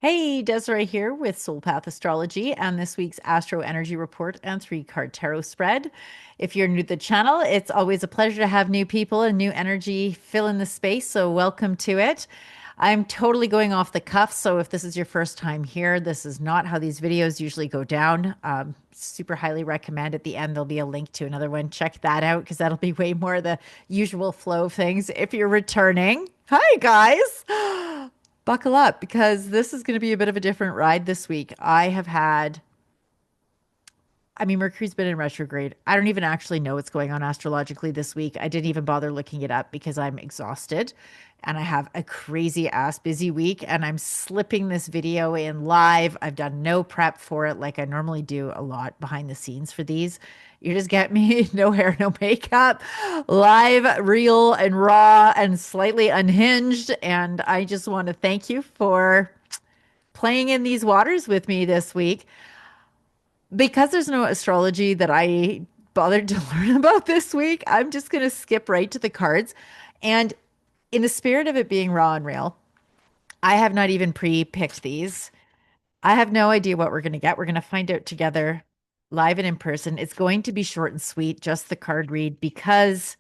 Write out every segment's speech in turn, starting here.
Hey, Desiree here with Soulpath Astrology and this week's Astro Energy Report and three-card tarot spread. If you're new to the channel, it's always a pleasure to have new people and new energy fill in the space, so welcome to it. I'm totally going off the cuff, so if this is your first time here, this is not how these videos usually go down. Super highly recommend. At the end, there'll be a link to another one. Check that out because that'll be way more the usual flow of things. If you're returning, hi guys. Buckle up because this is going to be a bit of a different ride this week. Mercury's been in retrograde. I don't even actually know what's going on astrologically this week. I didn't even bother looking it up because I'm exhausted and I have a crazy ass busy week and I'm slipping this video in live. I've done no prep for it like I normally do a lot behind the scenes for these. You just get me no hair, no makeup, live, real, and raw, and slightly unhinged. And I just want to thank you for playing in these waters with me this week. Because there's no astrology that I bothered to learn about this week, I'm just going to skip right to the cards. And in the spirit of it being raw and real, I have not even pre-picked these. I have no idea what we're going to get. We're going to find out together live and in person. It's going to be short and sweet, just the card read, because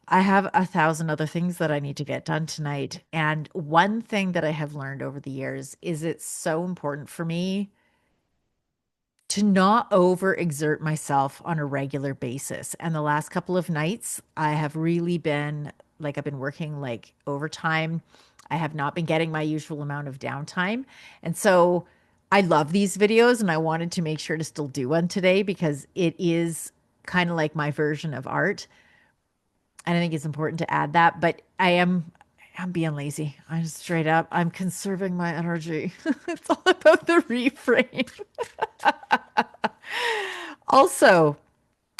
I have a thousand other things that I need to get done tonight. And one thing that I have learned over the years is it's so important for me to not overexert myself on a regular basis. And the last couple of nights, I have really been like, I've been working like overtime. I have not been getting my usual amount of downtime. And so I love these videos and I wanted to make sure to still do one today because it is kind of like my version of art. And I think it's important to add that, but I'm being lazy. I'm straight up, I'm conserving my energy. It's all about the reframe. Also,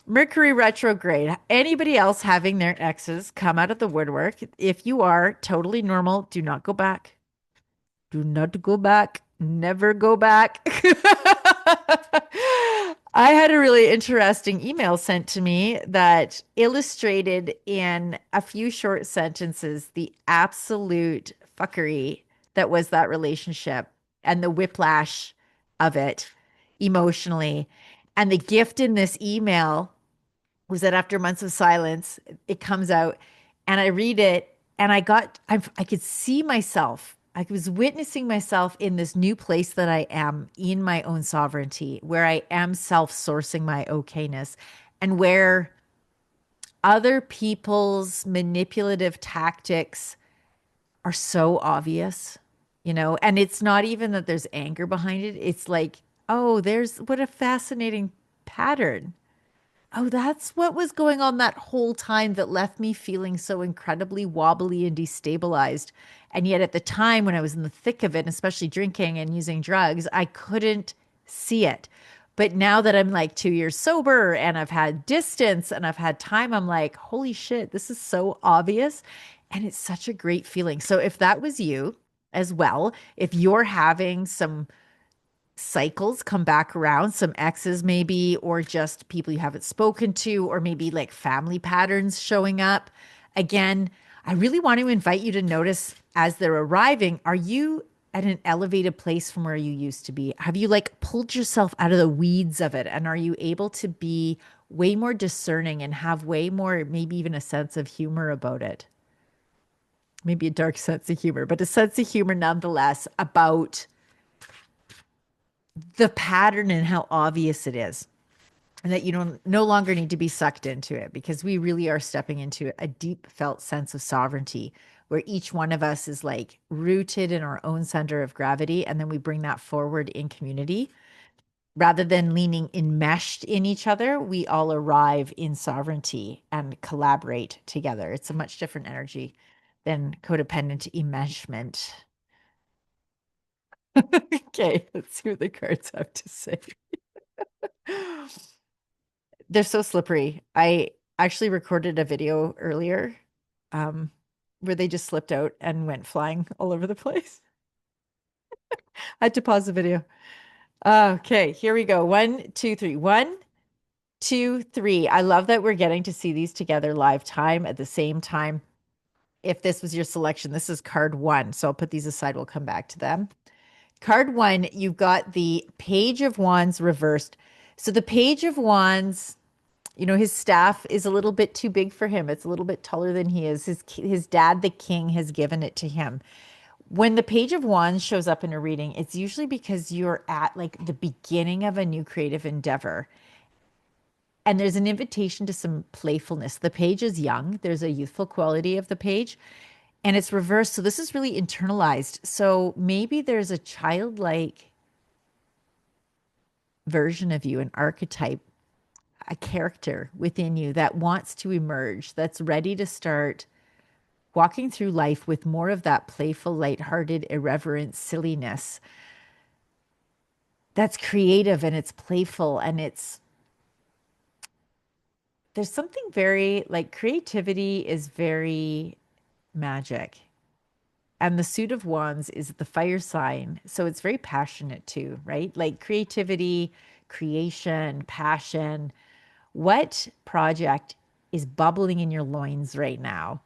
Mercury retrograde. Anybody else having their exes come out of the woodwork? If you are totally normal, do not go back. Do not go back. Never go back. I had a really interesting email sent to me that illustrated in a few short sentences the absolute fuckery that was that relationship and the whiplash of it emotionally. And the gift in this email was that after months of silence, it comes out and I read it and I could see myself. I was witnessing myself in this new place that I am in my own sovereignty, where I am self-sourcing my okayness and where other people's manipulative tactics are so obvious, and it's not even that there's anger behind it. It's like, oh, there's what a fascinating pattern. Oh, that's what was going on that whole time that left me feeling so incredibly wobbly and destabilized. And yet, at the time when I was in the thick of it, especially drinking and using drugs, I couldn't see it. But now that I'm like 2 years sober and I've had distance and I've had time, I'm like, holy shit, this is so obvious. And it's such a great feeling. So, if that was you as well, if you're having some cycles come back around, some exes maybe, or just people you haven't spoken to, or maybe like family patterns showing up. Again, I really want to invite you to notice as they're arriving, are you at an elevated place from where you used to be? Have you like pulled yourself out of the weeds of it? And are you able to be way more discerning and have way more, maybe even a sense of humor about it? Maybe a dark sense of humor, but a sense of humor nonetheless about the pattern and how obvious it is, and that you don't no longer need to be sucked into it because we really are stepping into a deep felt sense of sovereignty where each one of us is like rooted in our own center of gravity, and then we bring that forward in community rather than leaning enmeshed in each other. We all arrive in sovereignty and collaborate together. It's a much different energy than codependent enmeshment. Okay, let's see what the cards have to say. They're so slippery. I actually recorded a video earlier, um, where they just slipped out and went flying all over the place. I had to pause the video. Okay, here we go. One, two, three. One, two, three. I love that we're getting to see these together live time at the same time. If this was your selection, this is card one. So I'll put these aside. We'll come back to them. Card one, you've got the Page of Wands reversed. So the Page of Wands, his staff is a little bit too big for him. It's a little bit taller than he is. His dad, the king, has given it to him. When the Page of Wands shows up in a reading, it's usually because you're at like the beginning of a new creative endeavor. And there's an invitation to some playfulness. The page is young, there's a youthful quality of the page, and it's reversed. So this is really internalized. So maybe there's a childlike version of you, an archetype, a character within you that wants to emerge, that's ready to start walking through life with more of that playful, lighthearted, irreverent silliness that's creative and it's playful and there's something very like creativity is very magic. And the suit of wands is the fire sign. So it's very passionate too, right? Like creativity, creation, passion. What project is bubbling in your loins right now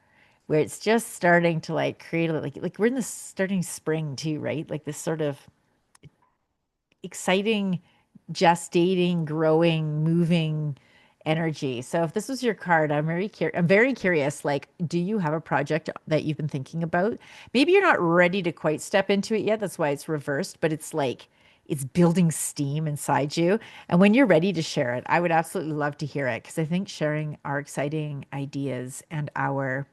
where it's just starting to like create like we're in the starting spring too, right? Like this sort of exciting, gestating, growing, moving energy. So if this was your card, I'm very curious, like, do you have a project that you've been thinking about? Maybe you're not ready to quite step into it yet. That's why it's reversed, but it's like it's building steam inside you. And when you're ready to share it, I would absolutely love to hear it because I think sharing our exciting ideas and our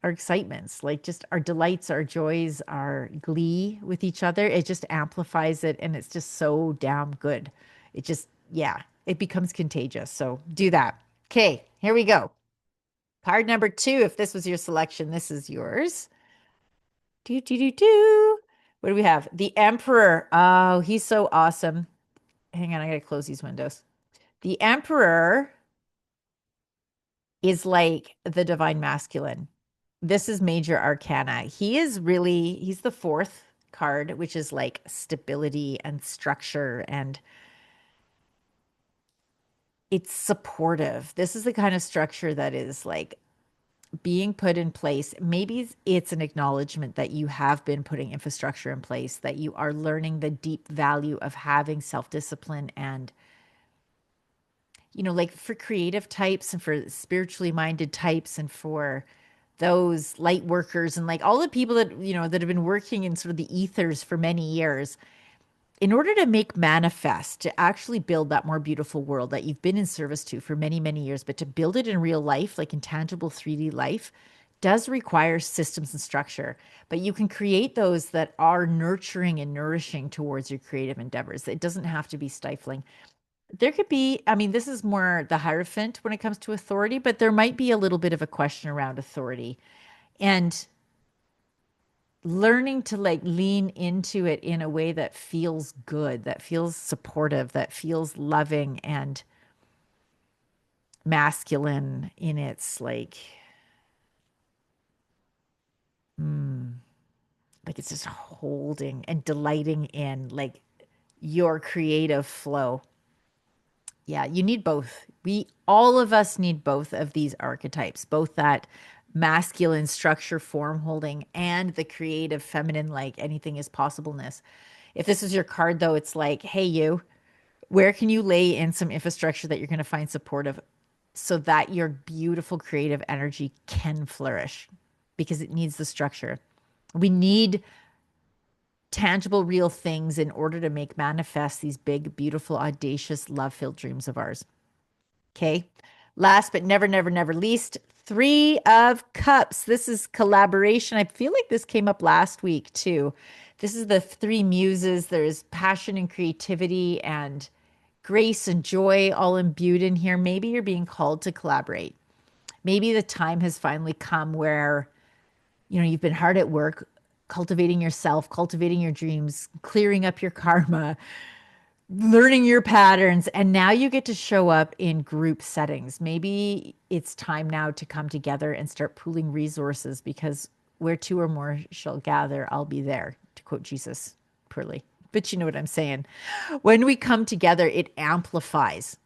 excitements, like just our delights, our joys, our glee with each other, it just amplifies it and it's just so damn good. It just, yeah, it becomes contagious. So do that. Okay, here we go. Card number two, if this was your selection, this is yours. Do, do, do, do. What do we have? The Emperor. Oh, he's so awesome. Hang on, I gotta close these windows. The Emperor is like the divine masculine. This is major arcana. He's the fourth card, which is like stability and structure, and it's supportive. This is the kind of structure that is like being put in place. Maybe it's an acknowledgement that you have been putting infrastructure in place, that you are learning the deep value of having self-discipline and like for creative types and for spiritually minded types and for those light workers and like all the people that that have been working in sort of the ethers for many years in order to make manifest, to actually build that more beautiful world that you've been in service to for many, many years, but to build it in real life, like in tangible 3D life, does require systems and structure. But you can create those that are nurturing and nourishing towards your creative endeavors. It doesn't have to be stifling. There could be, I mean, this is more the Hierophant when it comes to authority, but there might be a little bit of a question around authority and learning to like lean into it in a way that feels good, that feels supportive, that feels loving and masculine in its like it's just holding and delighting in like your creative flow. Yeah, you need both. All of us need both of these archetypes, both that masculine structure, form holding, and the creative feminine, like anything is possibleness. If this is your card, though, it's like, hey, you, where can you lay in some infrastructure that you're going to find supportive so that your beautiful creative energy can flourish because it needs the structure. We need tangible, real things in order to make manifest these big, beautiful, audacious, love filled dreams of ours. Okay. Last but never, never, never least, Three of Cups. This is collaboration. I feel like this came up last week too. This is the three muses. There's passion and creativity and grace and joy all imbued in here. Maybe you're being called to collaborate. Maybe the time has finally come where, you've been hard at work cultivating yourself, cultivating your dreams, clearing up your karma, learning your patterns, and now you get to show up in group settings. Maybe it's time now to come together and start pooling resources because where two or more shall gather, I'll be there, to quote Jesus poorly. But you know what I'm saying. When we come together, it amplifies.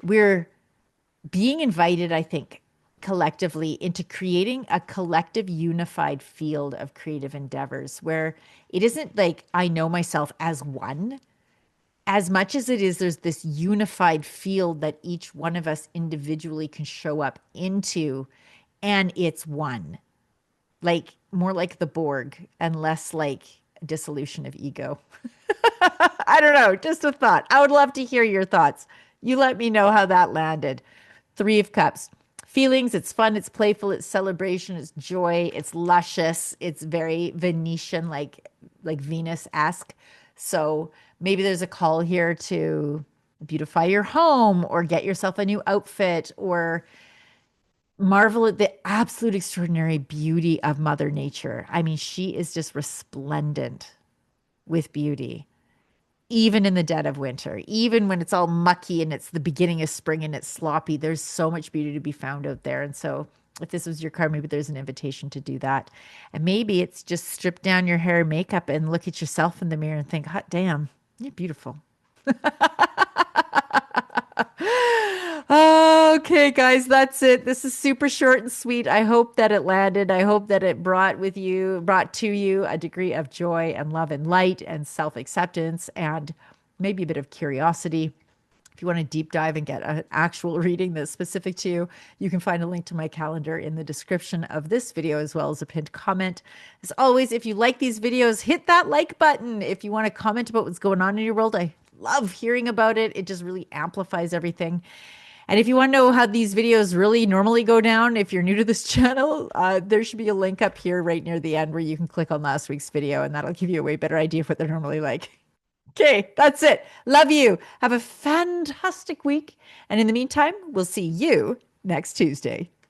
We're being invited, I think. collectively into creating a collective unified field of creative endeavors where it isn't like I know myself as one as much as it is there's this unified field that each one of us individually can show up into, and it's one, like more like the Borg and less like dissolution of ego. I don't know, just a thought. I would love to hear your thoughts. You let me know how that landed. Three of Cups. Feelings, it's fun, it's playful, it's celebration, it's joy, it's luscious, it's very Venetian, like Venus-esque. So maybe there's a call here to beautify your home or get yourself a new outfit or marvel at the absolute extraordinary beauty of Mother Nature. I mean, she is just resplendent with beauty even in the dead of winter, even when it's all mucky and it's the beginning of spring and it's sloppy, there's so much beauty to be found out there. And so, if this was your card, maybe there's an invitation to do that. And maybe it's just strip down your hair and makeup and look at yourself in the mirror and think, hot damn, you're beautiful. Okay, guys, that's it. This is super short and sweet. I hope that it landed. I hope that it brought to you a degree of joy and love and light and self-acceptance and maybe a bit of curiosity. If you want to deep dive and get an actual reading that's specific to you, you can find a link to my calendar in the description of this video as well as a pinned comment. As always, if you like these videos, hit that like button. If you want to comment about what's going on in your world, I love hearing about it. It just really amplifies everything. And if you want to know how these videos really normally go down, if you're new to this channel, there should be a link up here right near the end where you can click on last week's video and that'll give you a way better idea of what they're normally like. Okay, that's it. Love you. Have a fantastic week. And in the meantime, we'll see you next Tuesday.